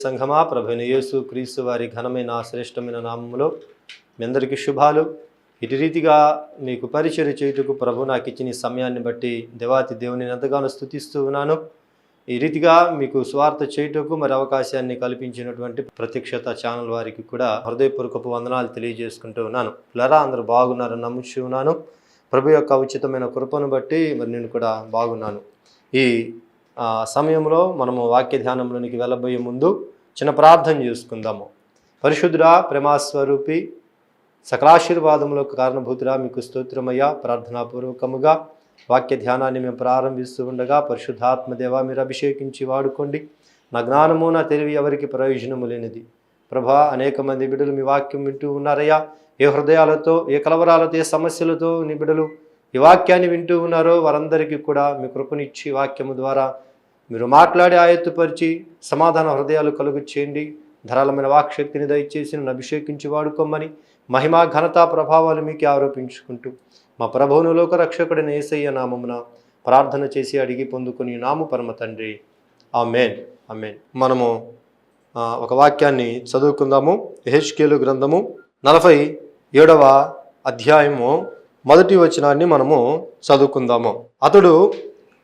సంఘమా ప్రభువైన యేసు క్రీస్తు వారి ఘనమైన శ్రేష్టమైన నామములో మీ అందరికీ శుభాలు. ఇటు రీతిగా మీకు పరిచర్య చేయుటకు ప్రభు నాకు ఇచ్చిన ఈ సమయాన్ని బట్టి దేవాతి దేవుని ఎంతగానో స్తుతిస్తూ ఉన్నాను. ఈ రీతిగా మీకు స్వార్థ చేయుటకు మరి అవకాశాన్ని కల్పించినటువంటి ప్రత్యక్షత ఛానల్ వారికి కూడా హృదయపూర్వకపు వందనాలు తెలియజేసుకుంటూ ఉన్నాను. పిల్లరా అందరూ బాగున్నారని నమ్ముచూ ఉన్నాను. ప్రభు యొక్క ఉచితమైన కృపను బట్టి మరి నేను కూడా బాగున్నాను. ఈ సమయంలో మనము వాక్య ధ్యానంలోనికి వెళ్ళబోయే ముందు చిన్న ప్రార్థన చేసుకుందాము. పరిశుద్ధుడా, ప్రేమాస్వరూపి, సకలాశీర్వాదములకు కారణభూతుడా, మీకు స్తోత్రమయ్యా. ప్రార్థనాపూర్వకముగా వాక్య ధ్యానాన్ని మేము ప్రారంభిస్తూ ఉండగా పరిశుద్ధాత్మదేవ మీరు అభిషేకించి వాడుకోండి. నా జ్ఞానము నా తెలివి ఎవరికి ప్రయోజనము లేనిది. ప్రభా, అనేక మంది బిడ్డలు మీ వాక్యం వింటూ ఉన్నారయ్యా. ఏ హృదయాలతో, ఏ కలవరాలతో, ఏ సమస్యలతో నీ బిడ్డలు ఈ వాక్యాన్ని వింటూ ఉన్నారో వారందరికీ కూడా మీ కృపనిచ్చి వాక్యము ద్వారా మీరు మాట్లాడి ఆయత్తుపరిచి సమాధాన హృదయాలు కలుగు చేయండి. ధారాళమైన వాక్శక్తిని దయచేసి నన్ను అభిషేకించి వాడుకోమని మహిమ ఘనత ప్రభావాలు మీకు ఆరోపించుకుంటూ మా ప్రభువును లోక రక్షకుడైన యేసయ్య నామమున ప్రార్థన చేసి అడిగి పొందుకుని నాము పరమ తండ్రి, ఆమేన్. ఆమేన్. మనము ఒక వాక్యాన్ని చదువుకుందాము. యెహెజ్కేలు గ్రంథము 47వ అధ్యాయము 1వ వచనాన్ని మనము చదువుకుందాము. అతడు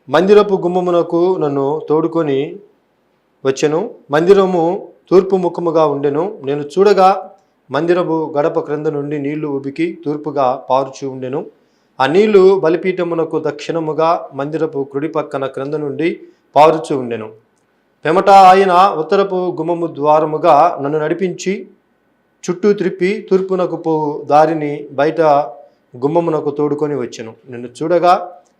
మందిరపు గుమ్మమునకు నన్ను తోడుకొని వచ్చెను. మందిరము తూర్పు ముఖముగా ఉండెను. నేను చూడగా మందిరపు గడప క్రింద నుండి నీళ్లు ఉబికి తూర్పుగా పారుచు ఉండెను. ఆ నీళ్లు బలిపీఠమునకు దక్షిణముగా మందిరపు కుడి పక్కన క్రింద నుండి పారుచు ఉండెను. పిమ్మట ఆయన ఉత్తరపు గుమ్మము ద్వారముగా నన్ను నడిపించి చుట్టూ త్రిప్పి తూర్పునకు పోవు దారిని బయట గుమ్మమునకు తోడుకొని వచ్చెను. నిన్ను చూడగా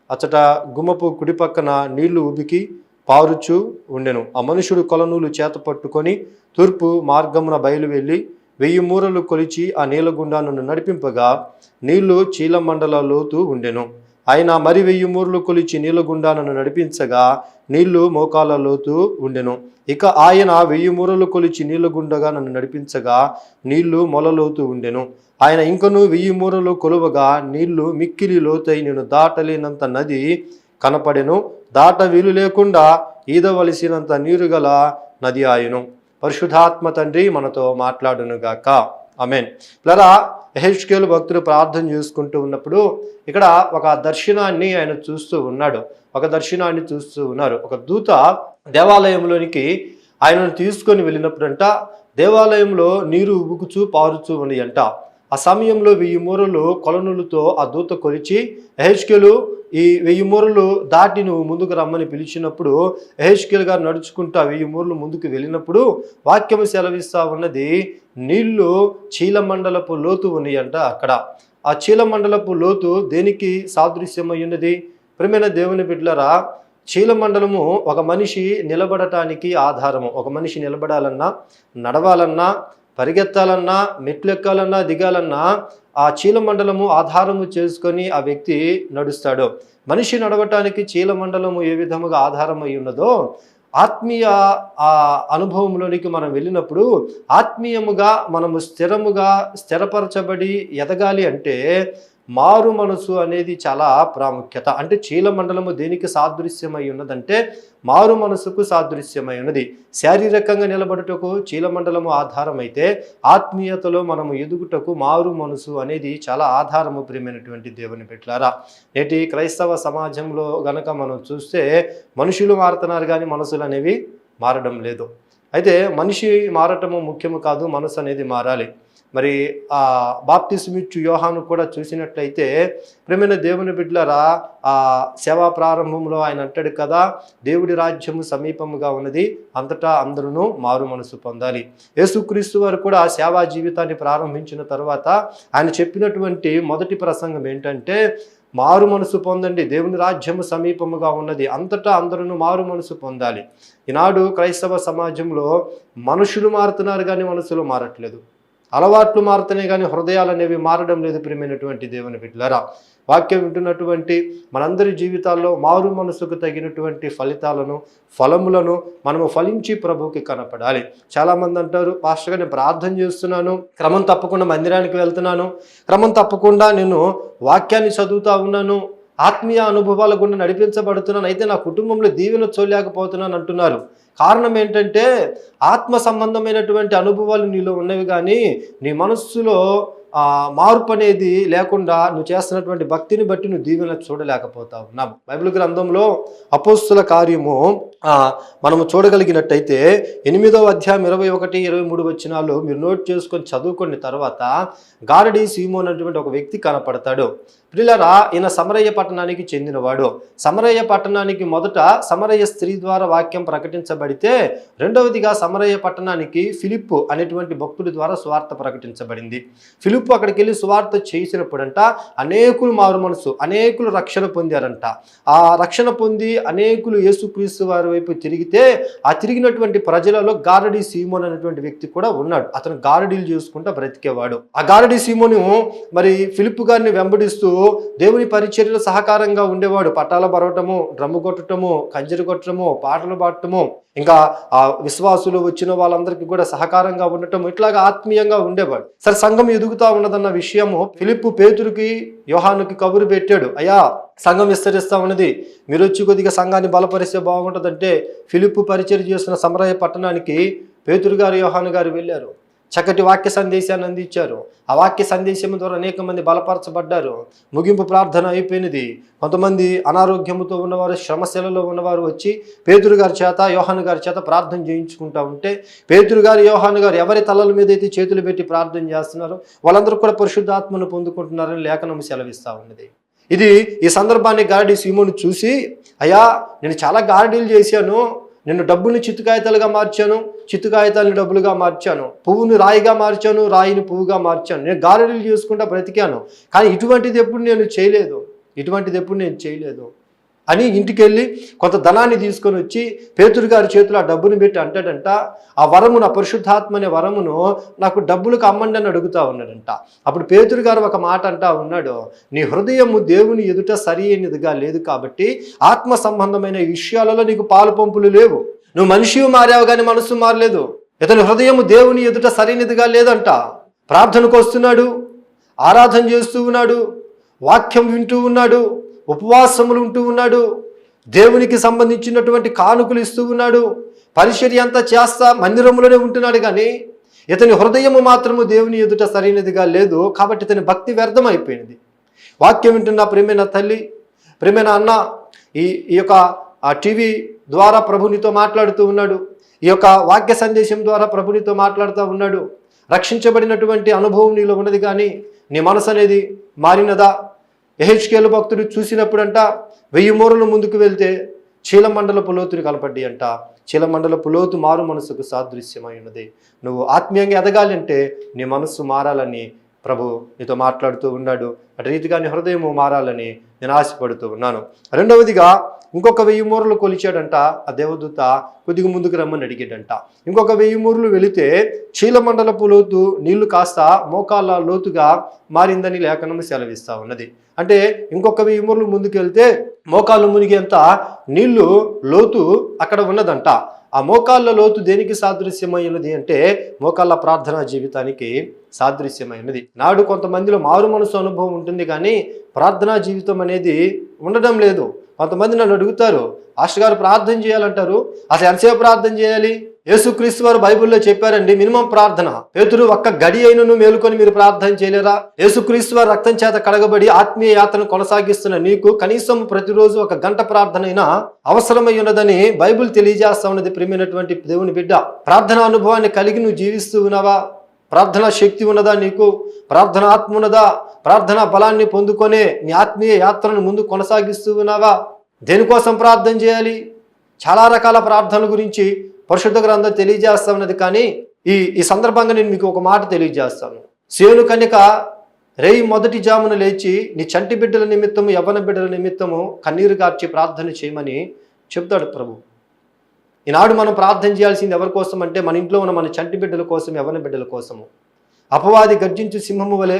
అచ్చట గుమ్మపు కుడి పక్కన నీళ్లు ఉబికి పారుచు ఉండెను. ఆ మనుషుడు కొలనూలు చేత పట్టుకొని తూర్పు మార్గమున బయలు వెళ్ళి 1000 మూరలు కొలిచి ఆ నీళ్ల గుండా నన్ను నడిపింపగా నీళ్లు చీలమండల లోతు ఉండెను. ఆయన మరి 1000 మూరలు కొలిచి నీళ్ల గుండా నన్ను నడిపించగా నీళ్లు మోకాల లోతు ఉండెను. ఇక ఆయన 1000 మూరలు కొలిచి నీళ్ల గుండగా నన్ను నడిపించగా నీళ్లు మొలలోతు ఉండెను. ఆయన ఇంకను 1000 మూరలు కొలువగా నీళ్లు మిక్కిలి లోతై నేను దాటలేనంత నది కనపడెను. దాట వీలు లేకుండా ఈదవలసినంత నీరు గల నది ఆయను. పరిశుద్ధాత్మ తండ్రి మనతో మాట్లాడునుగాక. ఆమేన్. ప్లరా, యెహెజ్కేలు భక్తుడు ప్రార్థన చేసుకుంటూ ఉన్నప్పుడు ఇక్కడ ఒక దర్శనాన్ని ఆయన చూస్తూ ఉన్నాడు. ఒక దర్శనాన్ని చూస్తూ ఉన్నారు. ఒక దూత దేవాలయంలోనికి ఆయనను తీసుకొని వెళ్ళినప్పుడంట దేవాలయంలో నీరు ఉబుకుచూ పారుచూ ఉంది అంట. ఆ సమయంలో 1000 మూరలు కొలనులతో ఆ దూత కొలిచి యెహెజ్కేలు ఈ 1000 మూరలు దాటి నువ్వు ముందుకు రమ్మని పిలిచినప్పుడు యెహెజ్కేలు గారు నడుచుకుంటూ 1000 మూరలు ముందుకు వెళ్ళినప్పుడు వాక్యము సెలవిస్తా ఉన్నది, నీళ్లు చీలమండలపు లోతు ఉన్నాయంట. అక్కడ ఆ చీలమండలపు లోతు దేనికి సాదృశ్యమై ఉన్నది? ప్రియమైన దేవుని బిడ్డలారా, చీలమండలము ఒక మనిషి నిలబడటానికి ఆధారము. ఒక మనిషి నిలబడాలన్నా, నడవాలన్నా, పరిగెత్తాలన్నా, మెట్లు ఎక్కాలన్నా, దిగాలన్నా ఆ చీలమండలము ఆధారము చేసుకొని ఆ వ్యక్తి నడుస్తాడు. మనిషి నడవటానికి చీలమండలము ఏ విధముగా ఆధారమై ఉన్నదో ఆత్మీయ ఆ అనుభవంలోనికి మనం వెళ్ళినప్పుడు ఆత్మీయముగా మనము స్థిరపరచబడి ఎదగాలి అంటే మారు మనసు అనేది చాలా ప్రాముఖ్యత. అంటే చీలమండలము దేనికి సాదృశ్యమై ఉన్నదంటే మారు మనసుకు సాదృశ్యమై ఉన్నది. శారీరకంగా నిలబడుటకు చీలమండలము ఆధారమైతే ఆత్మీయతలో మనము ఎదుగుటకు మారు మనసు అనేది చాలా ఆధారము. ప్రియమైనటువంటి దేవుని బిడ్డలారా, నేటి క్రైస్తవ సమాజంలో గనక మనం చూస్తే మనుషులు మారుతున్నారు కానీ మనసులు అనేవి మారడం లేదు. అయితే మనిషి మారటము ముఖ్యము కాదు, మనసు అనేది మారాలి. మరి ఆ బాప్తిస్మిచ్చు యోహాను కూడా చూసినట్లయితే ప్రియమైన దేవుని బిడ్డలారా, ఆ సేవా ప్రారంభంలో ఆయన అంటాడు కదా, దేవుడి రాజ్యము సమీపముగా ఉన్నది, అంతటా అందరూ మారు మనసు పొందాలి. యేసుక్రీస్తు వారు కూడా ఆ సేవా జీవితాన్ని ప్రారంభించిన తర్వాత ఆయన చెప్పినటువంటి మొదటి ప్రసంగం ఏంటంటే, మారు మనసు పొందండి, దేవుని రాజ్యము సమీపముగా ఉన్నది, అంతటా అందరూ మారు మనసు పొందాలి. ఈనాడు క్రైస్తవ సమాజంలో మనుషులు మారుతున్నారు కానీ మనసులు మారట్లేదు. అలవాట్లు మారుతున్నాయి కానీ హృదయాలు అనేవి మారడం లేదు. ప్రియమైనటువంటి దేవుని బిడ్డలారా, వాక్యం వింటున్నటువంటి మనందరి జీవితాల్లో మారు మనసుకు తగినటువంటి ఫలములను మనము ఫలించి ప్రభువుకి కనపడాలి. చాలామంది అంటారు, పాస్టర్ గారు నేను ప్రార్థన చేస్తున్నాను, క్రమం తప్పకుండా మందిరానికి వెళ్తున్నాను, క్రమం తప్పకుండా నేను వాక్యాన్ని చదువుతా ఉన్నాను, ఆత్మీయ అనుభవాల గుండా నడిపించబడుతున్నాను, అయితే నా కుటుంబంలో దీవెన చూడలేకపోతున్నాను అంటున్నారు. కారణం ఏంటంటే ఆత్మ సంబంధమైనటువంటి అనుభవాలు నీలో ఉన్నవి, కానీ నీ మనస్సులో మార్పు అనేది లేకుండా నువ్వు చేస్తున్నటువంటి భక్తిని బట్టి నువ్వు దీవెన చూడలేకపోతావు. నా బైబిల్ గ్రంథంలో అపోస్తుల కార్యము మనము చూడగలిగినట్టయితే 8వ అధ్యాయం 21, 23 వచనాలు మీరు నోట్ చేసుకొని చదువుకున్న తర్వాత గారడీ సీమోన్ అనేటువంటి ఒక వ్యక్తి కనపడతాడు. ప్రియులారా, ఈయన సమరయ్య పట్టణానికి చెందినవాడు. సమరయ్య పట్టణానికి మొదట సమరయ్య స్త్రీ ద్వారా వాక్యం ప్రకటించబడితే, రెండవదిగా సమరయ్య పట్టణానికి ఫిలిప్పు అనేటువంటి భక్తుడి ద్వారా సువార్త ప్రకటించబడింది. ఫిలిప్పు అక్కడికి వెళ్ళి సువార్త చేసినప్పుడంట అనేకులు మారు మనసు, అనేకులు రక్షణ పొందారంట. ఆ రక్షణ పొంది అనేకులు యేసుక్రీస్తు వారి వైపు తిరిగితే, ఆ తిరిగినటువంటి ప్రజలలో గారడీ సీమోన్ అనేటువంటి వ్యక్తి కూడా ఉన్నాడు. అతను గారడీలు చేసుకుంటూ బ్రతికేవాడు. ఆ గారడీ సీమోను మరి ఫిలిప్పు గారిని వెంబడిస్తూ దేవుని పరిచర్యలో సహకారంగా ఉండేవాడు. పట్టాల బరవటము, డ్రమ్ము కొట్టడము, కంజరి కొట్టడము, పాటలు పాడటము, ఇంకా ఆ విశ్వాసులు వచ్చిన వాళ్ళందరికీ కూడా సహకారంగా ఉండటం, ఇట్లాగా ఆత్మీయంగా ఉండేవాడు. సరే, సంఘం ఎదుగుతా ఉన్నదన్న విషయము ఫిలిప్పు పేతురుకి యోహానుకి కబురు పెట్టాడు. అయ్యా, సంఘం విస్తరిస్తూ ఉన్నది, మీరు వచ్చి కొద్దిగా సంఘాన్ని బలపరిస్తే బాగుంటుందంటే ఫిలిప్పు పరిచర్య చేస్తున్న సమరయ్య పట్టణానికి పేతురు గారు, యోహాను గారు వెళ్ళారు. చక్కటి వాక్య సందేశాన్ని అందించారు. ఆ వాక్య సందేశం ద్వారా అనేక మంది బలపరచబడ్డారు. ముగింపు ప్రార్థన అయిపోయినది. కొంతమంది అనారోగ్యంతో ఉన్నవారు, శ్రమశలలో ఉన్నవారు వచ్చి పేతురు గారి చేత, యోహాను గారి చేత ప్రార్థన చేయించుకుంటా ఉంటే, పేతురు గారు, యోహాను గారు ఎవరి తలల మీద అయితే చేతులు పెట్టి ప్రార్థన చేస్తున్నారో వాళ్ళందరూ కూడా పరిశుద్ధాత్మను పొందుకుంటున్నారని లేఖనం సెలవిస్తూ ఉన్నది. ఈ సందర్భాన్ని గారడీ సీమోను చూసి, అయ్యా, నేను చాలా గారడీలు చేశాను, నేను డబ్బుని చిత్తుకాయతాలుగా మార్చాను, చిత్తుకాయతాలని డబ్బులుగా మార్చాను, పువ్వుని రాయిగా మార్చాను, రాయిని పువ్వుగా మార్చాను, నేను గారడీలు చేసుకుంటా బ్రతికాను, కానీ ఇటువంటిది ఎప్పుడు నేను చేయలేదు అని ఇంటికి వెళ్ళి కొంత ధనాన్ని తీసుకొని వచ్చి పేతురు గారి చేతిలో ఆ డబ్బుని పెట్టి అంటాడంట, ఆ వరము, నా పరిశుద్ధాత్మ అనే వరమును నాకు డబ్బులకు అమ్మండి అని అడుగుతా ఉన్నాడంట. అప్పుడు పేతురు గారు ఒక మాట అంటా ఉన్నాడు, నీ హృదయము దేవుని ఎదుట సరి అయినదిగా లేదు కాబట్టి ఆత్మ సంబంధమైన విషయాలలో నీకు పాలు పంపులు లేవు. నువ్వు మనిషి మారావు కానీ మనసు మారలేదు. ఇతని హృదయము దేవుని ఎదుట సరైనదిగా లేదంట. ప్రార్థనకు వస్తున్నాడు, ఆరాధన చేస్తూ ఉన్నాడు, వాక్యం వింటూ ఉన్నాడు, ఉపవాసములు ఉంటూ ఉన్నాడు, దేవునికి సంబంధించినటువంటి కానుకలు ఇస్తూ ఉన్నాడు, పరిచర్య అంతా చేస్తా మందిరంలోనే ఉంటున్నాడు, కానీ ఇతని హృదయము మాత్రము దేవుని ఎదుట సరైనదిగా లేదు. కాబట్టి ఇతని భక్తి వ్యర్థమైపోయింది. వాక్యం వింటున్న ప్రేమైన తల్లి, ప్రేమైన అన్న, ఈ యొక్క టీవీ ద్వారా ప్రభునితో మాట్లాడుతూ ఉన్నాడు. ఈ యొక్క వాక్య సందేశం ద్వారా ప్రభునితో మాట్లాడుతూ ఉన్నాడు. రక్షించబడినటువంటి అనుభవం నీలో ఉన్నది, కానీ నీ మనసు అనేది మారినదా? యెహెజ్కేలు భక్తుడు చూసినప్పుడంట 1000 మూరలు ముందుకు వెళ్తే చీలమండలపు లోతుని కనపడ్డి అంట. చీలమండలపు లోతు మారు మనసుకు సాదృశ్యమై ఉన్నది. నువ్వు ఆత్మీయంగా ఎదగాలి అంటే నీ మనస్సు మారాలని ప్రభు నీతో మాట్లాడుతూ ఉన్నాడు. అటు రీతిగా నీ హృదయము మారాలని నేను ఆశపడుతూ ఉన్నాను. రెండవదిగా ఇంకొక 1000 మూరలు కొలిచాడంట. ఆ దేవదూత కొద్దిగా ముందుకు రమ్మని అడిగాడంట. ఇంకొక 1000 మూరలు వెళితే చీలమండలపు లోతు నీళ్లు కాస్త మోకాళ్ళ లోతుగా మారిందని లేఖనం సెలవిస్తూ ఉన్నది. అంటే ఇంకొక 1000 మూరలు ముందుకు వెళ్తే మోకాళ్ళు మునిగేంత నీళ్లు లోతు అక్కడ ఉన్నదంట. ఆ మోకాళ్ళ లోతు దేనికి సాదృశ్యమైనది అంటే మోకాళ్ళ ప్రార్థనా జీవితానికి సాదృశ్యమైనది. నాడు కొంతమందిలో మారు మనసు అనుభవం ఉంటుంది, కానీ ప్రార్థనా జీవితం అనేది ఉండడం లేదు. కొంతమంది నన్ను అడుగుతారు, ఆస్టర్ గారు ప్రార్థన చేయాలంటారు, అసలు ఎంతసేపు ప్రార్థన చేయాలి? యేసుక్రీస్తు వారు బైబిల్లో చెప్పారండి, మినిమం ప్రార్థన. పేతురు ఒక్క గడి అయినను మేలుకొని మీరు ప్రార్థన చేయలేరా? యేసుక్రీస్తు వారు రక్తం చేత కడగబడి ఆత్మీయ యాత్రను కొనసాగిస్తున్న నీకు కనీసం ప్రతిరోజు 1 గంట ప్రార్థన అయినా అవసరమై ఉన్నదని బైబిల్ తెలియజేస్తా ఉన్నది. ప్రియమైనటువంటి దేవుని బిడ్డ, ప్రార్థన అనుభవాన్ని కలిగి నువ్వు జీవిస్తూ ఉన్నావా? ప్రార్థనా శక్తి ఉన్నదా నీకు? ప్రార్థన ఆత్మ ఉన్నదా? ప్రార్థనా బలాన్ని పొందుకొనే నీ ఆత్మీయ యాత్రను ముందు కొనసాగిస్తూ ఉన్నావా? దేనికోసం ప్రార్థన చేయాలి? చాలా రకాల ప్రార్థనల గురించి పరిశుద్ధ గ్రంథం తెలియజేస్తా ఉన్నది. కానీ ఈ సందర్భంగా నేను మీకు ఒక మాట తెలియజేస్తాను. సేను కన్యక రేయి మొదటి జామున లేచి నీ చంటి బిడ్డల నిమిత్తము, యవ్వన బిడ్డల నిమిత్తము కన్నీరు గార్చి ప్రార్థన చేయమని చెప్తాడు ప్రభు. ఈనాడు మనం ప్రార్థన చేయాల్సింది ఎవరి కోసం అంటే మన ఇంట్లో ఉన్న మన చంటి బిడ్డల కోసం, యవ్వన బిడ్డల కోసము. అపవాది గర్జించు సింహము వలె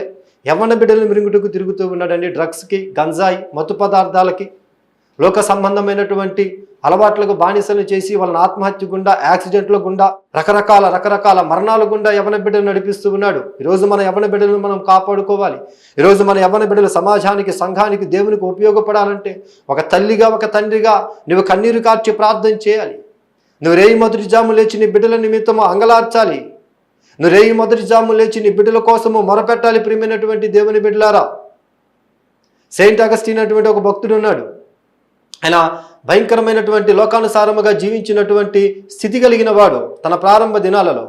యవ్వన బిడ్డలను మిరుగుటకు తిరుగుతూ ఉన్నాడండి. డ్రగ్స్కి, గంజాయి, మత్తు పదార్థాలకి, లోక సంబంధమైనటువంటి అలవాట్లకు బానిసలు చేసి వాళ్ళని ఆత్మహత్య గుండా, యాక్సిడెంట్ల గుండా, రకరకాల మరణాల గుండా యవ్వన బిడ్డలు నడిపిస్తూ ఉన్నాడు. ఈరోజు మన యవ్వన బిడ్డలను మనం కాపాడుకోవాలి. ఈరోజు మన యవ్వన బిడ్డలు సమాజానికి, సంఘానికి, దేవునికి ఉపయోగపడాలంటే ఒక తల్లిగా, ఒక తండ్రిగా నువ్వు కన్నీరు కార్చి ప్రార్థన చేయాలి. నువ్వు రేయి మొదటి జాము లేచి నీ బిడ్డల నిమిత్తము అంగలార్చాలి. నువ్వు రేయి మొదటి జాము లేచి నీ బిడ్డల కోసము మొరపెట్టాలి. ప్రియమైనటువంటి దేవుని బిడ్డలారా, సెయింట్ అగస్టిన్ అటువంటి ఒక భక్తుడు ఉన్నాడు. ఆయన భయంకరమైనటువంటి లోకానుసారముగా జీవించినటువంటి స్థితి కలిగిన వాడు తన ప్రారంభ దినాలలో.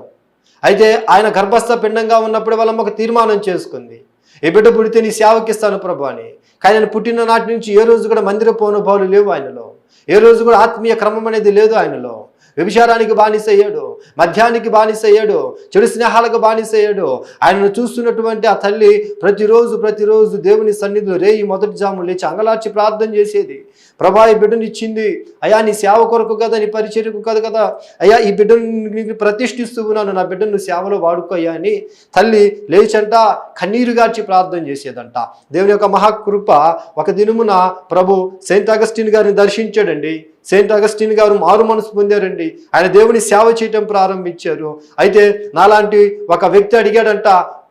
అయితే ఆయన గర్భస్థ పిండంగా ఉన్నప్పుడు వాళ్ళమ్మ ఒక తీర్మానం చేసుకుంది, ఈ బిడ్డ పుడితే నీ సేవకిస్తాను ప్రభు అని. కానీ ఆయన పుట్టిన నాటి నుంచి ఏ రోజు కూడా మందిరపు అనుభవాలు లేవు ఆయనలో. ఏ రోజు కూడా ఆత్మీయ క్రమం అనేది లేదు ఆయనలో. వ్యభిచారానికి బానిస అయ్యాడు, మద్యానికి బానిస అయ్యాడు, చెడు స్నేహాలకు బానిస అయ్యాడు. ఆయనను చూస్తున్నటువంటి ఆ తల్లి ప్రతిరోజు దేవుని సన్నిధిలో రేయి మొదటి జాము లేచి అంగలార్చి ప్రార్థన చేసేది. ప్రభా, ఈ బిడ్డనిచ్చింది అయ్యా నీ సేవ కొరకు కదా, నీ పరిచర్యకు కదా అయ్యా, ఈ బిడ్డను నీకు ప్రతిష్ఠిస్తూ ఉన్నాను, నా బిడ్డను నువ్వు సేవలో వాడుకో అయ్యా అని తల్లి లేచంట కన్నీరు గార్చి ప్రార్థన చేసేదంట. దేవుని యొక్క మహాకృప ఒక దినమున ప్రభు సెయింట్ అగస్టిన్ గారిని దర్శించాడండి. సెయింట్ అగస్టిన్ గారు మారు మనసు పొందారండి. ఆయన దేవుని సేవ చేయటం ప్రారంభించారు. అయితే నాలాంటి ఒక వ్యక్తి అడిగాడంట,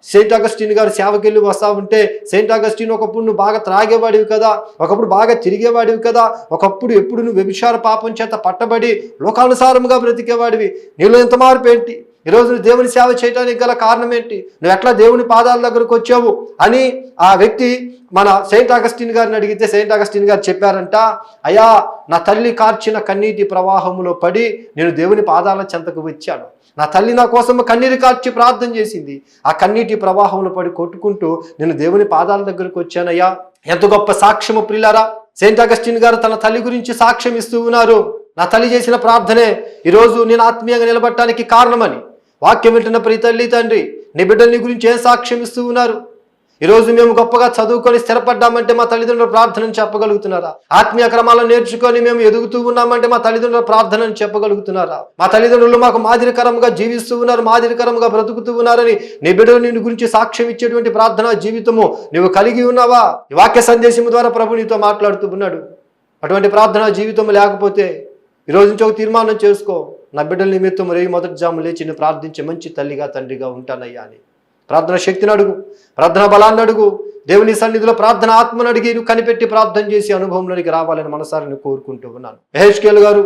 సెయింట్ అగస్టిన్ గారు సేవకెళ్ళి వస్తా ఉంటే, సెయింట్ అగస్టిన్ ఒకప్పుడు నువ్వు బాగా త్రాగేవాడివి కదా, ఒకప్పుడు బాగా తిరిగేవాడివి కదా, ఒకప్పుడు ఎప్పుడు నువ్వు వ్యభిచార పాపం చేత పట్టబడి లోకానుసారముగా బ్రతికేవాడివి, నీలో ఎంత మార్పు ఏంటి? ఈరోజు నువ్వు దేవుని సేవ చేయడానికి గల కారణం ఏంటి? నువ్వు ఎట్లా దేవుని పాదాల దగ్గరకు వచ్చావు అని ఆ వ్యక్తి మన సెయింట్ అగస్టిన్ గారిని అడిగితే సెయింట్ అగస్టిన్ గారు చెప్పారంట, అయ్యా, నా తల్లి కార్చిన కన్నీటి ప్రవాహంలో పడి నేను దేవుని పాదాల చెంతకు వచ్చాను. నా తల్లి నా కోసం కన్నీరు కార్చి ప్రార్థన చేసింది. ఆ కన్నీటి ప్రవాహంలో పడి కొట్టుకుంటూ నేను దేవుని పాదాల దగ్గరకు వచ్చానయ్యా. ఎంత గొప్ప సాక్ష్యము ప్రియులారా! సెయింట్ అగస్టిన్ గారు తన తల్లి గురించి సాక్ష్యం ఇస్తూ ఉన్నారు. నా తల్లి చేసిన ప్రార్థనే ఈరోజు నేను ఆత్మీయంగా నిలబడటానికి కారణమని. వాక్యం వింటున్న ప్రియ తల్లి తండ్రి, నీ బిడ్డల గురించి ఏం సాక్ష్యం ఇస్తూ ఉన్నారు? ఈరోజు మేము గొప్పగా చదువుకొని స్థిరపడ్డామంటే మా తల్లిదండ్రుల ప్రార్థనని చెప్పగలుగుతున్నారా? ఆత్మీయ క్రమాలను నేర్చుకొని మేము ఎదుగుతూ ఉన్నామంటే మా తల్లిదండ్రుల ప్రార్థనని చెప్పగలుగుతున్నారా? మా తల్లిదండ్రులు మాకు మాదిరికరంగా జీవిస్తూ ఉన్నారు, మాదిరికరంగా బ్రతుకుతూ ఉన్నారని నీ బిడ్డలు నిన్ను గురించి సాక్ష్యం ఇచ్చేటువంటి ప్రార్థనా జీవితము నువ్వు కలిగి ఉన్నావా? ఈ వాక్య సందేశం ద్వారా ప్రభు నీతో మాట్లాడుతూ ఉన్నాడు. అటువంటి ప్రార్థనా జీవితం లేకపోతే ఈరోజు నుంచి ఒక తీర్మానం చేసుకో, నా బిడ్డల నిమిత్తం రేయి మొదటి జాము లేచి నేను ప్రార్థించే మంచి తల్లిగా తండ్రిగా ఉంటానయ్యా అని. ప్రార్థన శక్తిని అడుగు, ప్రార్థన బలాన్ని అడుగు, దేవుని సన్నిధిలో ప్రార్థన ఆత్మను అడిగి నువ్వు కనిపెట్టి ప్రార్థన చేసి అనుభవంలోనికి రావాలని మనసారిని కోరుకుంటూ ఉన్నాను. యెహెజ్కేలు గారు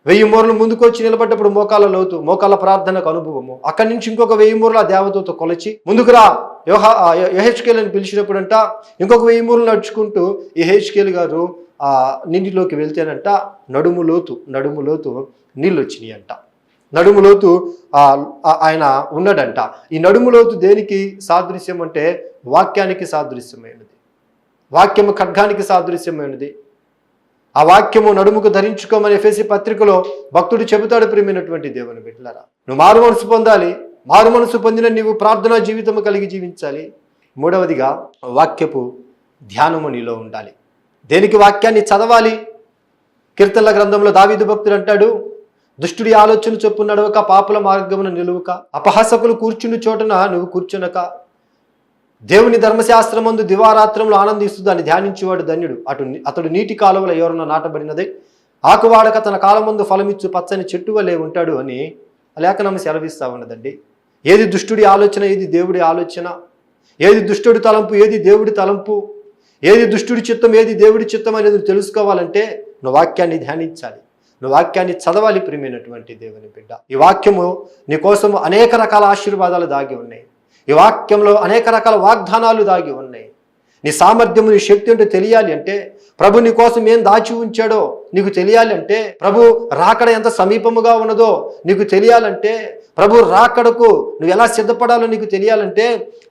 1000 మూరలు ముందుకు వచ్చి నిలబడ్డప్పుడు మోకాల లోతు, మోకాల ప్రార్థనకు అనుభవము. అక్కడి నుంచి ఇంకొక 1000 మూరలు ఆ దేవతతో కొలిచి ముందుకు రా యెహెజ్కేలు అని పిలిచినప్పుడు అంట ఇంకొక 1000 మూరలు నడుచుకుంటూ యెహెజ్కేలు గారు ఆ నీటిలోకి వెళ్తేనంట నడుము లోతు నీళ్ళు వచ్చినాయి అంట. నడుము లోతు ఆయన ఉన్నాడంట. ఈ నడుము లోతు దేనికి సాదృశ్యం అంటే వాక్యానికి సాదృశ్యమైనది. వాక్యము ఖడ్గానికి సాదృశ్యమైనది. ఆ వాక్యము నడుముకు ధరించుకోమని ఎఫెసీ పత్రికలో భక్తుడు చెబుతాడు. ప్రియమైనటువంటి దేవుని బిడ్డలారా, నువ్వు మారు మనసు పొందాలి. మారు మనసు పొందిన నీవు ప్రార్థనా జీవితము కలిగి జీవించాలి. మూడవదిగా వాక్యపు ధ్యానము నీలో ఉండాలి. దేనికి వాక్యాన్ని చదవాలి? కీర్తనల గ్రంథంలో దావీదు భక్తుడు అంటాడు, దుష్టుడి ఆలోచన చొప్పు నడవక, పాపుల మార్గమున నిలువక, అపహాసకులు కూర్చుని చోటన నువ్వు కూర్చునక, దేవుని ధర్మశాస్త్రమందు దివారాత్రంలో ఆనందిస్తూ దాన్ని ధ్యానించేవాడు ధన్యుడు. అతడు నీటి కాలువల ఎవరన్నా నాటబడినదే, ఆకువాడక తన కాలమందు ఫలమిచ్చు పచ్చని చెట్టు వలె ఉంటాడు అని లేఖనం సెలవిస్తా ఉన్నదండి. ఏది దుష్టుడి ఆలోచన, ఏది దేవుడి ఆలోచన, ఏది దుష్టుడి తలంపు, ఏది దేవుడి తలంపు, ఏది దుష్టుడి చిత్తం, ఏది దేవుడి చిత్తం అనేది తెలుసుకోవాలంటే నువ్వు వాక్యాన్ని ధ్యానించాలి, నువ్వు వాక్యాన్ని చదవాలి. ప్రియమైనటువంటి దేవుని బిడ్డ, ఈ వాక్యము నీ కోసం అనేక రకాల ఆశీర్వాదాలు దాగి ఉన్నాయి. ఈ వాక్యంలో అనేక రకాల వాగ్దానాలు దాగి ఉన్నాయి. నీ సామర్థ్యము, నీ శక్తి అంటే తెలియాలి అంటే, ప్రభు నీ కోసం ఏం దాచి ఉంచాడో నీకు తెలియాలి అంటే, ప్రభు రాకడ ఎంత సమీపముగా ఉన్నదో నీకు తెలియాలంటే, ప్రభు రాకడకు నువ్వు ఎలా సిద్ధపడాలో నీకు తెలియాలంటే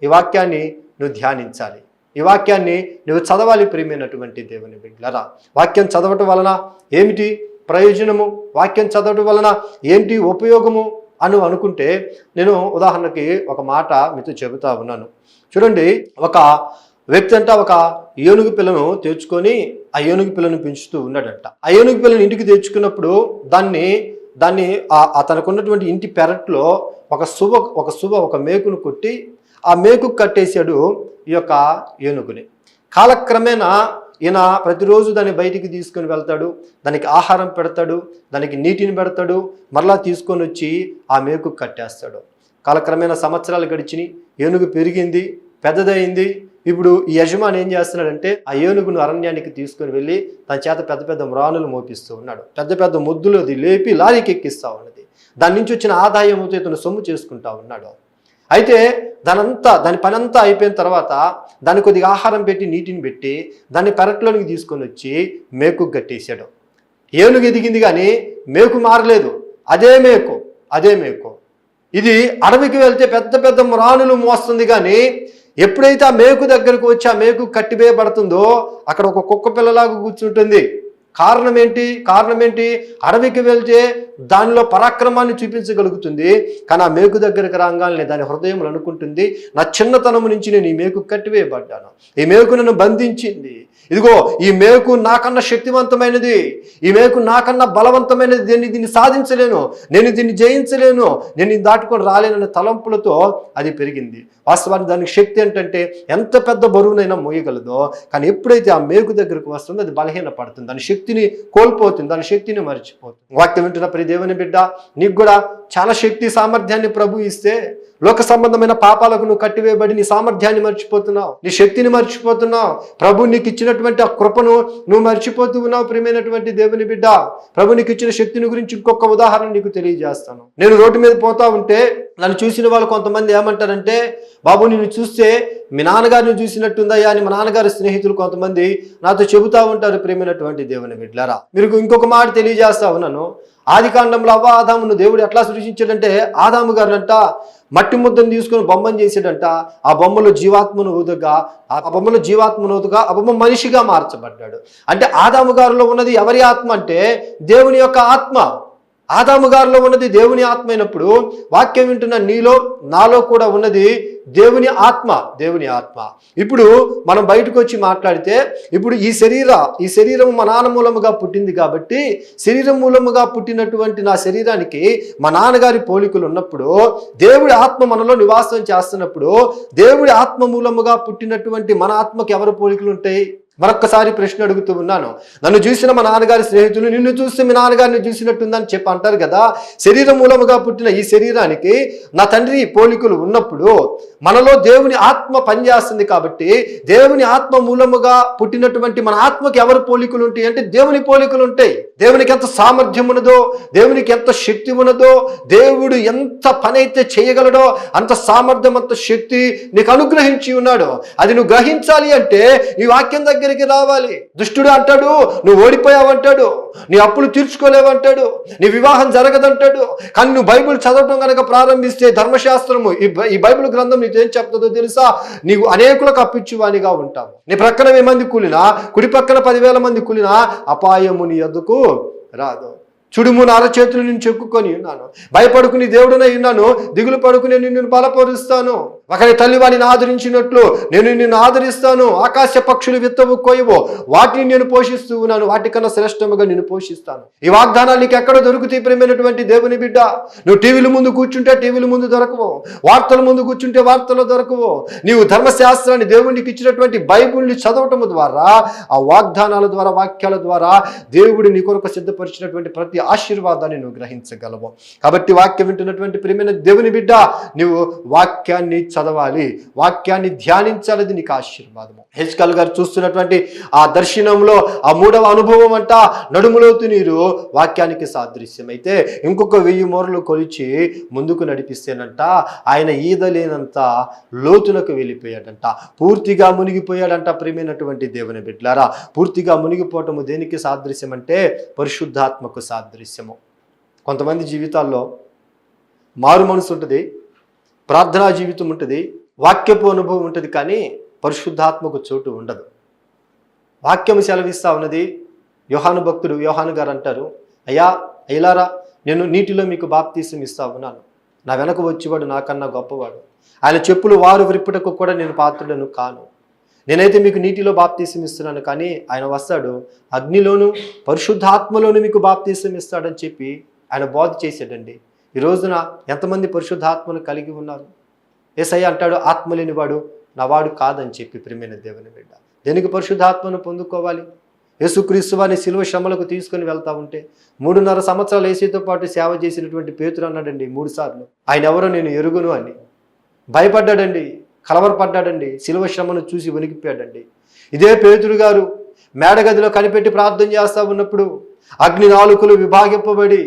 ఈ వాక్యాన్ని నువ్వు ధ్యానించాలి. ఈ వాక్యాన్ని నువ్వు చదవాలి. ప్రియమైనటువంటి దేవుని బిడ్డలారా, వాక్యం చదవటం వలన ఏమిటి ప్రయోజనము, వాక్యం చదవటం వలన ఏంటి ఉపయోగము అని అనుకుంటే, నేను ఉదాహరణకి ఒక మాట మీతో చెబుతా ఉన్నాను. చూడండి, ఒక వ్యక్తి అంట ఒక ఏనుగు పిల్లను తెచ్చుకొని ఆ ఏనుగు పిల్లను పెంచుతూ ఉన్నాడంట. ఆ ఏనుగు పిల్లను ఇంటికి తెచ్చుకున్నప్పుడు దాన్ని తనకున్నటువంటి ఇంటి పెరట్లో ఒక మేకును కొట్టి ఆ మేకు కట్టేశాడు ఈ యొక్క ఏనుగుని. కాలక్రమేణా ఈయన ప్రతిరోజు దాన్ని బయటికి తీసుకొని వెళ్తాడు, దానికి ఆహారం పెడతాడు, దానికి నీటిని పెడతాడు, మరలా తీసుకొని వచ్చి ఆ మేకు కట్టేస్తాడు. కాలక్రమేణా సంవత్సరాలు గడిచినాయి, ఏనుగు పెరిగింది, పెద్దదైంది, ఇప్పుడు ఈ యజమాని ఏం చేస్తున్నాడంటే ఆ ఏనుగును అరణ్యానికి తీసుకొని వెళ్ళి తన చేత పెద్ద పెద్ద మ్రాణులు మోపిస్తూ ఉన్నాడు. పెద్ద పెద్ద ముద్దులు అది లేపి లారీకి ఎక్కిస్తూ ఉన్నది. దాని నుంచి వచ్చిన ఆదాయంతో ఇతను సొమ్ము చేసుకుంటా ఉన్నాడు. అయితే దాని పని అంతా అయిపోయిన తర్వాత దానికి కొద్దిగా ఆహారం పెట్టి నీటిని పెట్టి దాన్ని పెరట్లోనికి తీసుకొని వచ్చి మేకు కట్టేశాడు. ఏనుగు ఎదిగింది కానీ మేకు మారలేదు. అదే మేకు ఇది అడవికి వెళ్తే పెద్ద పెద్ద మ్రాణులు మోస్తుంది కానీ ఎప్పుడైతే ఆ మేకు దగ్గరకు వచ్చి ఆ మేకు కట్టివేయబడుతుందో అక్కడ ఒక కుక్క పిల్లలాగా కూర్చుంటుంది. కారణం ఏంటి? అడవికి వెళ్తే దానిలో పరాక్రమాన్ని చూపించగలుగుతుంది. కానీ ఆ మేకు దగ్గరకు రాగానే దాని హృదయం అనుకుంటుంది, నా చిన్నతనము నుంచి నేను ఈ మేకు కట్టివేయబడ్డాను, ఈ మేకు నన్ను బంధించింది. ఇదిగో ఈ మేకు నాకన్నా శక్తివంతమైనది, ఈ మేకు నాకన్నా బలవంతమైనది, దీన్ని సాధించలేను, నేను దీన్ని జయించలేను, నేను దీన్ని దాటుకొని రాలేనన్న తలంపులతో అది పెరిగింది. వాస్తవానికి దానికి శక్తి ఏంటంటే ఎంత పెద్ద బరువునైనా మోయగలదో, కానీ ఎప్పుడైతే ఆ మేకు దగ్గరకు వస్తుందో అది బలహీన పడుతుంది, దాని శక్తిని కోల్పోతుంది, దాని శక్తిని మర్చిపోతుంది. వాక్యం వింటున్న ప్రతి దేవుని బిడ్డ, నీకు కూడా చాలా శక్తి సామర్థ్యాన్ని ప్రభు ఇస్తే లోక సంబంధమైన పాపాలకు నువ్వు కట్టివేయబడి నీ సామర్థ్యాన్ని మర్చిపోతున్నావు, నీ శక్తిని మర్చిపోతున్నావు, ప్రభు నీకు ఇచ్చినటువంటి ఆ కృపను నువ్వు మర్చిపోతూ ఉన్నావు. ప్రియమైనటువంటి దేవుని బిడ్డ, ప్రభు నీకు ఇచ్చిన శక్తిని గురించి ఇంకొక ఉదాహరణ నీకు తెలియజేస్తాను. నేను రోడ్డు మీద పోతా ఉంటే నన్ను చూసిన వాళ్ళు కొంతమంది ఏమంటారంటే, బాబు నిన్ను చూస్తే మీ నాన్నగారిని చూసినట్టుందయ్యా అని మా నాన్నగారి స్నేహితులు కొంతమంది నాతో చెబుతా ఉంటారు. ప్రియమైనటువంటి దేవుని బిడ్డలారా, మీరు ఇంకొక మాట తెలియజేస్తా ఉన్నాను. ఆది కాండంలో అవ్వ ఆదామును దేవుడు ఎట్లా సృష్టించాడంటే, ఆదాము గారినంట మట్టి ముద్దను తీసుకొని బొమ్మను చేసాడంట. ఆ బొమ్మలో జీవాత్మను ఊదగా ఆ బొమ్మ మనిషిగా మార్చబడ్డాడు. అంటే ఆదాము గారిలో ఉన్నది ఎవరి ఆత్మ అంటే దేవుని యొక్క ఆత్మ. ఆదాము గారిలో ఉన్నది దేవుని ఆత్మ అయినప్పుడు వాక్యం వింటున్న నీలో నాలో కూడా ఉన్నది దేవుని ఆత్మ. ఇప్పుడు మనం బయటకు వచ్చి మాట్లాడితే, ఇప్పుడు ఈ శరీరం మా నాన్న మూలముగా పుట్టింది కాబట్టి శరీరం మూలముగా పుట్టినటువంటి నా శరీరానికి మా నాన్నగారి పోలికలు ఉన్నప్పుడు, దేవుడి ఆత్మ మనలో నివాసం చేస్తున్నప్పుడు దేవుడి ఆత్మ మూలముగా పుట్టినటువంటి మన ఆత్మకి ఎవరి పోలికలు ఉంటాయి? మరొక్కసారి ప్రశ్న అడుగుతూ ఉన్నాను. నన్ను చూసిన మా నాన్నగారి స్నేహితులు నిన్ను చూస్తే మీ నాన్నగారిని చూసినట్టుందని చెప్పి అంటారు కదా. శరీరం మూలముగా పుట్టిన ఈ శరీరానికి నా తండ్రి పోలికలు ఉన్నప్పుడు మనలో దేవుని ఆత్మ పనిచేస్తుంది కాబట్టి దేవుని ఆత్మ మూలముగా పుట్టినటువంటి మన ఆత్మకి ఎవరు పోలికలు ఉంటాయి అంటే దేవుని పోలికలు ఉంటాయి. దేవునికి ఎంత సామర్థ్యం ఉన్నదో, దేవునికి ఎంత శక్తి ఉన్నదో, దేవుడు ఎంత పని అయితే చేయగలడో అంత సామర్థ్యం, అంత శక్తి నీకు అనుగ్రహించి ఉన్నాడు. అది నువ్వు గ్రహించాలి అంటే ఈ వాక్యం దగ్గరికి రావాలి. దుష్టుడు అంటాడు నువ్వు ఓడిపోయావంటాడు, నీ అప్పులు తీర్చుకోలేవంటాడు, నీ వివాహం జరగదంటాడు. కానీ నువ్వు బైబిల్ చదవడం కనుక ప్రారంభిస్తే ధర్మశాస్త్రము ఈ బైబిల్ గ్రంథం నీకు ఏం చెప్తుందో తెలుసా? నీవు అనేకులకు అప్పిచ్చువానిగా ఉంటావు. నీ ప్రక్కన 1000 మంది కూలినా, కుడి పక్కన 10,000 మంది కూలినా అపాయము నీ ఎద్దుకు రాదు. చుడుము నా అరచేతులు నేను చెక్కుకొని ఉన్నాను, భయపడుకుని దేవుడునై ఉన్నాను, దిగులు పడుకుని నిన్ను బలపరుస్తాను. ఒకరి తల్లి వాడిని ఆదరించినట్లు నేను నిన్ను ఆదరిస్తాను. ఆకాశ పక్షులు విత్తవు కోయవో, వాటిని నేను పోషిస్తూ ఉన్నాను, వాటికన్నా శ్రేష్టముగా నేను పోషిస్తాను. ఈ వాగ్దానాలు నీకు ఎక్కడ దొరుకుతాయి? ప్రియమైనటువంటి దేవుని బిడ్డ, నువ్వు టీవీల ముందు కూర్చుంటే టీవీల ముందు దొరకవు, వార్తల ముందు కూర్చుంటే వార్తలు దొరకవు. నీవు ధర్మశాస్త్రాన్ని దేవునికి ఇచ్చినటువంటి బైబిల్ని చదవటం ద్వారా, ఆ వాగ్దానాల ద్వారా, వాక్యాల ద్వారా దేవుడు నీ కొరకు సిద్ధపరిచినటువంటి ప్రతి ఆశీర్వాదాన్ని నువ్వు గ్రహించగలవు. కాబట్టి వాక్యం వింటున్నటువంటి ప్రియమైన దేవుని బిడ్డ, నువ్వు వాక్యాన్ని చదవాలి, వాక్యాన్ని ధ్యానించాలి. నీకు ఆశీర్వాదము. హెచ్కల్ గారు చూస్తున్నటువంటి ఆ దర్శనంలో ఆ 3వ అనుభవం అంట నడుములోతు నీరు వాక్యానికి సాదృశ్యం. అయితే ఇంకొక 1000 మూరలు కొలిచి ముందుకు నడిపిస్తేనంట ఆయన ఈదలేనంత లోతునకు వెళ్ళిపోయాడంట, పూర్తిగా మునిగిపోయాడంట. ప్రియమైనటువంటి దేవుని బిడ్డలారా, పూర్తిగా మునిగిపోవటము దేనికి సాదృశ్యం అంటే పరిశుద్ధాత్మకు సాదృశ్యము. కొంతమంది జీవితాల్లో మారు మనసు ఉంటుంది, ప్రార్థనా జీవితం ఉంటుంది, వాక్యపు అనుభవం ఉంటుంది, కానీ పరిశుద్ధాత్మకు చోటు ఉండదు. వాక్యం సెలవిస్తా ఉన్నది. యోహాను భక్తుడు యోహాను గారు అంటారు, అయ్యలారా నేను నీటిలో మీకు బాప్తీసం ఇస్తా ఉన్నాను, నా వెనక వచ్చేవాడు నాకన్నా గొప్పవాడు, ఆయన చెప్పులు వారు విరుపుటకు కూడా నేను పాత్రుడను కాను. నేనైతే మీకు నీటిలో బాప్తీసం ఇస్తున్నాను, కానీ ఆయన వస్తాడు అగ్నిలోను పరిశుద్ధాత్మలోను మీకు బాప్తీసం ఇస్తాడని చెప్పి ఆయన బోధ చేశాడండి. ఈ రోజున ఎంతమంది పరిశుద్ధాత్మను కలిగి ఉన్నారు? యేసయ్య అంటాడు ఆత్మ లేనివాడు నా వాడు కాదని చెప్పి. ప్రియమైన దేవుని బిడ్డ, దేనికి పరిశుద్ధాత్మను పొందుకోవాలి? యేసుక్రీస్తు వారిని సిలువ శ్రమలకు తీసుకొని వెళ్తా ఉంటే 3.5 సంవత్సరాలు యేసుతో పాటు సేవ చేసినటువంటి పేతురు అన్నాడండి 3 సార్లు ఆయన ఎవరో నేను ఎరుగును అని. భయపడ్డాడండి, కలవరపడ్డాడండి. శిలువ శ్రమను చూసి వణికిపోయాడండి. ఇదే పేతురు గారు మేడగదిలో కనిపెట్టి ప్రార్థన చేస్తూ ఉన్నప్పుడు అగ్ని నాలుకలు విభాగింపబడి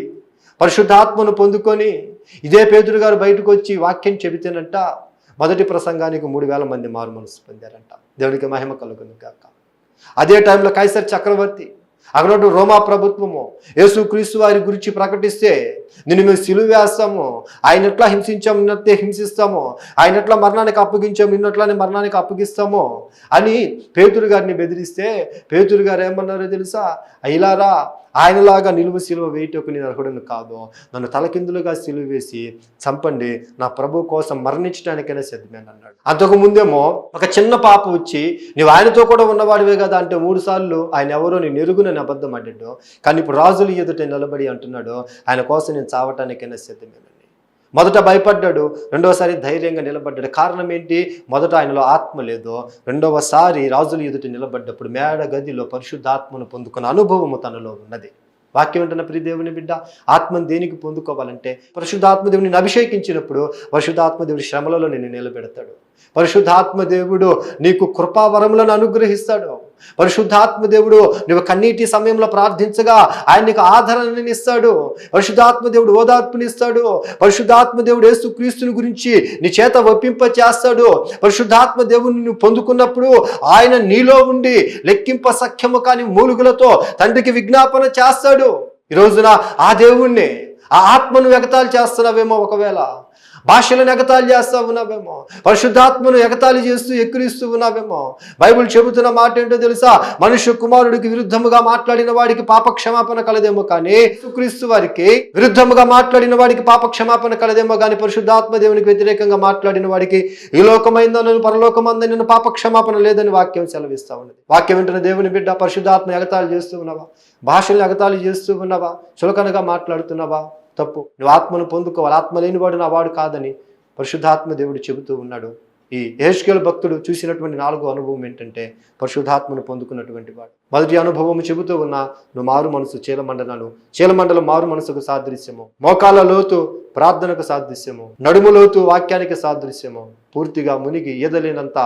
పరిశుద్ధాత్మను పొందుకొని ఇదే పేతురు గారు బయటకు వచ్చి వాక్యం చెబితేనంట మొదటి ప్రసంగానికి 3,000 మంది మారు మనసు పొందారంట. దేవునికి మహిమ కలుగును గాక. అదే టైంలో కైసర్ చక్రవర్తి అక్కడ రోమా ప్రభుత్వము యేసుక్రీస్తు వారి గురించి ప్రకటిస్తే నిన్ను మేము సిలువ వేస్తాము, ఆయన ఎట్లా హింసించాము నిన్నట్టే హింసిస్తాము, ఆయన ఎట్లా మరణానికి అప్పగించాము నిన్నట్లానే మరణానికి అప్పగిస్తాము అని పేతురు గారిని బెదిరిస్తే పేతురు గారు ఏమన్నారో తెలుసా? అయిలారా, ఆయనలాగా నిలువ సిలువ వేయటకు నేను అర్హుడను కాదు, నన్ను తలకిందులుగా సిలువ వేసి చంపండి, నా ప్రభు కోసం మరణించడానికైనా సిద్ధమేనని అన్నాడు. అంతకు ముందేమో ఒక చిన్న పాప వచ్చి నీవు ఆయనతో కూడా ఉన్నవాడివే కదా అంటే 3 సార్లు ఆయన ఎవరో నేను ఎరుగునని అబద్ధం ఆడాడు. కానీ ఇప్పుడు రాజులు ఎదుట నిలబడి అంటున్నాడు ఆయన కోసం నేను చావటానికైనా సిద్ధమేనని. మొదట భయపడ్డాడు, రెండవసారి ధైర్యంగా నిలబడ్డాడు. కారణం ఏంటి? మొదట ఆయనలో ఆత్మ లేదు, రెండవసారి రాజులు ఎదుట నిలబడ్డప్పుడు మేడ గదిలో పరిశుద్ధాత్మను పొందుకున్న అనుభవము తనలో ఉన్నది. వాక్యం అంటున్న ప్రియ దేవుని బిడ్డ, ఆత్మను దేనికి పొందుకోవాలంటే పరిశుద్ధాత్మ దేవుడిని అభిషేకించినప్పుడు పరిశుద్ధాత్మ దేవుడి శ్రమలలో నిన్ను నిలబెడతాడు. పరిశుద్ధాత్మ దేవుడు నీకు కృపావరములను అనుగ్రహిస్తాడు. పరిశుద్ధాత్మ దేవుడు నువ్వు కన్నీటి సమయంలో ప్రార్థించగా ఆయన నీకు ఆదరణనిస్తాడు. పరిశుద్ధాత్మ దేవుడు ఓదార్పునిస్తాడు. పరిశుద్ధాత్మ దేవుడు యేసుక్రీస్తుని గురించి నీ చేత ఒప్పింప చేస్తాడు. పరిశుద్ధాత్మ దేవుడిని నువ్వు పొందుకున్నప్పుడు ఆయన నీలో ఉండి లెక్కింప సఖ్యము కాని మూలుగులతో తండ్రికి విజ్ఞాపన చేస్తాడు. ఈ రోజున ఆ దేవుణ్ణి, ఆ ఆత్మను ఎగతాళి చేస్తున్నావేమో, ఒకవేళ భాషలను ఎగతాళి చేస్తూ ఉన్నావేమో, పరిశుద్ధాత్మను ఎగతాళి చేస్తూ ఎక్కిరిస్తూ ఉన్నావేమో. బైబిల్ చెబుతున్న మాట ఏంటో తెలుసా? మనుష్య కుమారుడికి విరుద్ధముగా మాట్లాడిన వాడికి పాప క్షమాపణ కలదేమో కానీ యేసుక్రీస్తు వారికి విరుద్ధముగా మాట్లాడిన వాడికి పాప క్షమాపణ కలదేమో కానీ పరిశుద్ధాత్మ దేవునికి వ్యతిరేకంగా మాట్లాడిన వాడికి ఈ లోకమైందనను పరలోకమందనను పాప క్షమాపణ లేదని వాక్యం సెలవిస్తూ ఉన్నది. వాక్యం వింటున్న దేవుని బిడ్డ, పరిశుద్ధాత్మ ఎగతాళి చేస్తూ ఉన్నావా? భాషలను ఎగతాళి చేస్తూ ఉన్నావా? చులకనగా మాట్లాడుతున్నావా? తప్పు. నువ్వు ఆత్మను పొందుకోవాలి. ఆత్మ లేనివాడు నా వాడు కాదని పరిశుద్ధాత్మ దేవుడు చెబుతూ ఉన్నాడు. ఈ యెహెజ్కేలు భక్తుడు చూసినటువంటి 4వ అనుభవం ఏంటంటే పరిశుద్ధాత్మను పొందుకున్నటువంటి వాడు. మొదటి అనుభవం చెబుతూ ఉన్నా నువ్వు మారు మనసు చీలమండలం మారు మనసుకు సాదృశ్యము, మోకాళ్ళ లోతు ప్రార్థనకు సాదృశ్యము, నడుము లోతు వాక్యానికి సాదృశ్యము, పూర్తిగా మునిగి ఈదలేనంత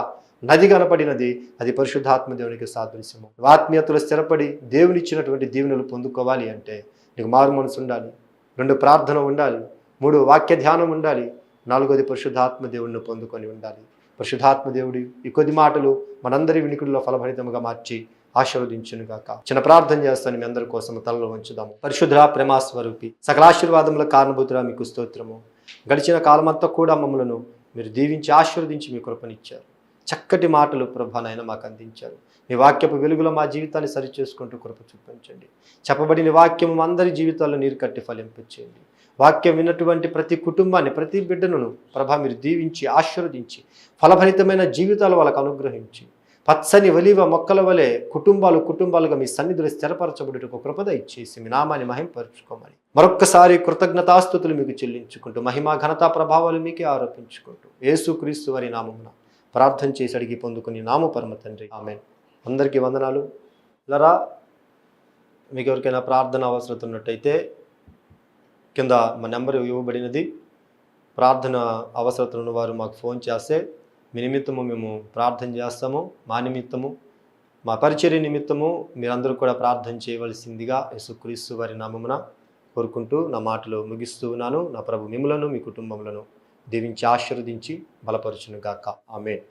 నది కనపడినది, అది పరిశుద్ధాత్మ దేవునికి సాదృశ్యము. ఆత్మీయతలో స్థిరపడి దేవునిచ్చినటువంటి దీవెనలు పొందుకోవాలి అంటే నీకు మారు మనసు ఉండాలి, 2 ప్రార్థన ఉండాలి, 3 వాక్య ధ్యానం ఉండాలి, 4వది పరిశుద్ధాత్మ దేవుడిని పొందుకొని ఉండాలి. పరిశుద్ధాత్మ దేవుడి ఈ కొద్ది మాటలు మనందరి వినికిడిలో ఫలభరితముగా మార్చి ఆశీర్వదించునుగాక. చిన్న ప్రార్థన చేస్తాను, మీ అందరి కోసం తలలో ఉంచుదాము. పరిశుద్ధ ప్రేమాస్వరూపి సకల ఆశీర్వాదముల కారణభూతురా మీకు స్తోత్రము. గడిచిన కాలమంతా కూడా మమ్మలను మీరు దీవించి ఆశీర్వదించి మీ కృపనిచ్చారు. చక్కటి మాటలు ప్రభా నాయన మాకు అందించారు. మీ వాక్యపు వెలుగులో మా జీవితాన్ని సరిచేసుకుంటూ కృప చూపించండి. చెప్పబడిన వాక్యం అందరి జీవితాల్లో నీరు కట్టి ఫలింపచేయండి. వాక్యం విన్నటువంటి ప్రతి కుటుంబాన్ని, ప్రతి బిడ్డను ప్రభా మీరు దీవించి ఆశీర్వదించి ఫలభరితమైన జీవితాలు వాళ్ళకు అనుగ్రహించి పచ్చని ఒలీవ మొక్కల వలె కుటుంబాలుగా మీ సన్నిధిలో స్థిరపరచబడుటకు కృపద ఇచ్చేసి మీ నామాన్ని మహింపరుచుకోమని మరొక్కసారి కృతజ్ఞతాస్తుతులు మీకు చెల్లించుకుంటూ మహిమా ఘనతా ప్రభావాలు మీకే ఆరోపించుకుంటూ యేసుక్రీస్తు వారి నామమున ప్రార్థన చేసి అడిగి పొందుకుని నామ పరమ తండ్రి, ఆమేన్. అందరికీ వందనాలు. లరా మీకు ఎవరికైనా ప్రార్థన అవసరం ఉన్నట్టయితే కింద మా నెంబర్ ఇవ్వబడినది. ప్రార్థన అవసరత ఉన్న వారు మాకు ఫోన్ చేస్తే మీ నిమిత్తము మేము ప్రార్థన చేస్తాము. మా నిమిత్తము, మా పరిచర్య నిమిత్తము మీరందరూ కూడా ప్రార్థన చేయవలసిందిగా యేసుక్రీస్తు వారి నామమున కోరుకుంటూ నా మాటలు ముగిస్తూ ఉన్నాను. నా ప్రభు మిమ్ములను మీ కుటుంబములను దీవించి ఆశీర్వదించి బలపరచును గాక. ఆమేన్.